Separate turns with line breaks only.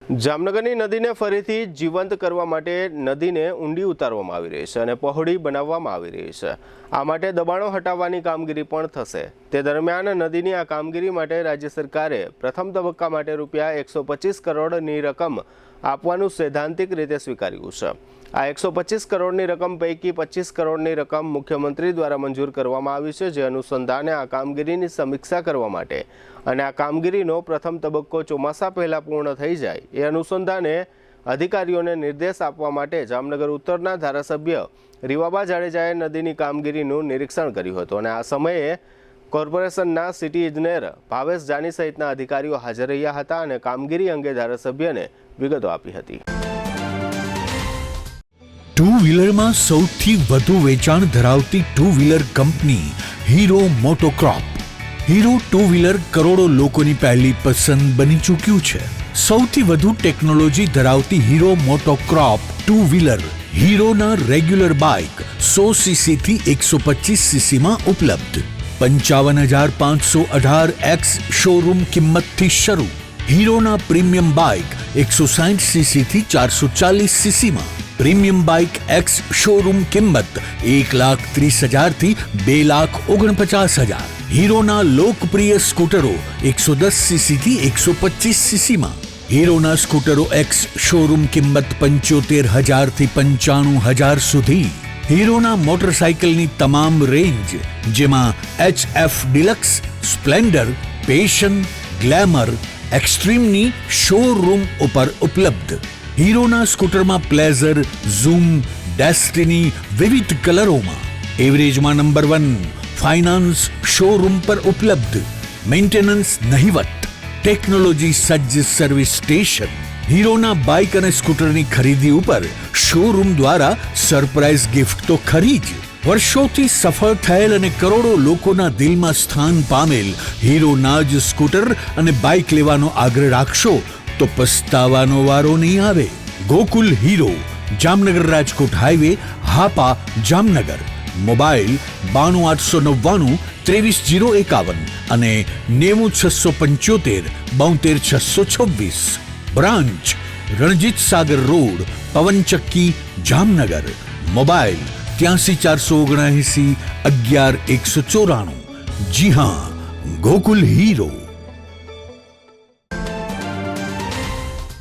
જામનગરની નદીને ફરીથી જીવંત કરવા માટે નદીને ઊંડી ઉતારવામાં આવી રહી છે અને પહોળી બનાવવામાં આવી રહી છે। આ માટે દબાણો હટાવવાની કામગીરી પણ થશે। તે દરમિયાન નદીની આ કામગીરી માટે રાજ્ય સરકારે પ્રથમ તબક્કા માટે રૂપિયા 125 કરોડની રકમ આપવાનું સૈદ્ધાંતિક રીતે સ્વીકાર્યું છે। આ 125 કરોડની રકમ પૈકી 25 કરોડની રકમ મુખ્યમંત્રી દ્વારા મંજૂર કરવામાં આવી છે, જે અનુસંધાને આ કામગીરીની સમીક્ષા કરવા માટે અને આ કામગીરીનો પ્રથમ તબક્કો ચોમાસા પહેલાં પૂર્ણ થઈ જાય એ અનુસંધાને અધિકારીઓને નિર્દેશ આપવા માટે જામનગર ઉત્તરના ધારાસભ્ય રીવાબા જાડેજાએ નદીની કામગીરીનું નિરીક્ષણ કર્યું હતું અને આ સમયે કોર્પોરેશનના સિટી ઇજનેર ભાવેશ જાની સહિતના અધિકારીઓ હાજર રહ્યા હતા અને કામગીરી અંગે ધારાસભ્યને વિગતો આપી હતી।
ટુ વ્હીલરમાં સૌથી વધુ વેચાણ ધરાવતી ટુ વ્હીલર કંપની Hero MotoCorp. Hero two wheeler કરોડો લોકોની પહેલી પસંદ બની ચૂક્યું છે। સૌથી વધુ ટેકનોલોજી ધરાવતી હીરો મોટોક્રોપ ટુ વ્હીલર હીરોના રેગ્યુલર બાઇક 100 સીસી થી 125 સીસીમાં ઉપલબ્ધ। 55,518 શોરૂમ કિંમતથી શરૂ। હીરોના પ્રીમિયમ બાઇક 160 સીસી થી 440 સીસીમાં। પ્રીમિયમ બાઇક એક્સ શોરૂમ કિંમત 1,30,000 થી 2,49,000। હીરોના લોકપ્રિય સ્કૂટરો 110 સીસી થી 125 સીસીમાં। હીરોના સ્કૂટરો એક્સ શોરૂમ કિંમત 75,000 થી 95,000 સુધી। હીરોના મોટરસાઇકલની તમામ રેન્જ, જેમાં HF Deluxe, Splendor, Passion, Glamour, એક્સ્ટ્રીમની શોરૂમ ઉપર ઉપલબ્ધ। હીરોના સ્કૂટરમાં પ્લેઝર, ઝૂમ, ડેસ્ટિની વિવિધ કલરોમાં। એવરેજમાં નંબર 1 ફાઇનાન્સ શોરૂમ પર ઉપલબ્ધ। મેન્ટેનન્સ નહિવત, ટેકનોલોજી સજ્જ સર્વિસ સ્ટેશન। હીરોના બાઇક અને સ્કૂટરની ખરીદી ઉપર શોરૂમ દ્વારા સરપ્રાઇઝ ગિફ્ટ તો ખરી જ। વર્ષોથી સફળ થયેલ અને કરોડો લોકોના દિલમાં સ્થાન પામેલ હીરોના જ સ્કૂટર અને બાઇક લેવાનો આગ્રહ રાખશો તો પસ્તાવાનો વારો નહીં આવે। Gokul hero, Jamnagar Rajkot highway, Hapa, Jamnagar. Mobile 92 899 23 051 અને 90 675 72 626। Branch Ranjit Sagar road, પવનચક્કી, Jamnagar. Mobile 83 479 11 194। જી હા, ગોકુલ હીરો।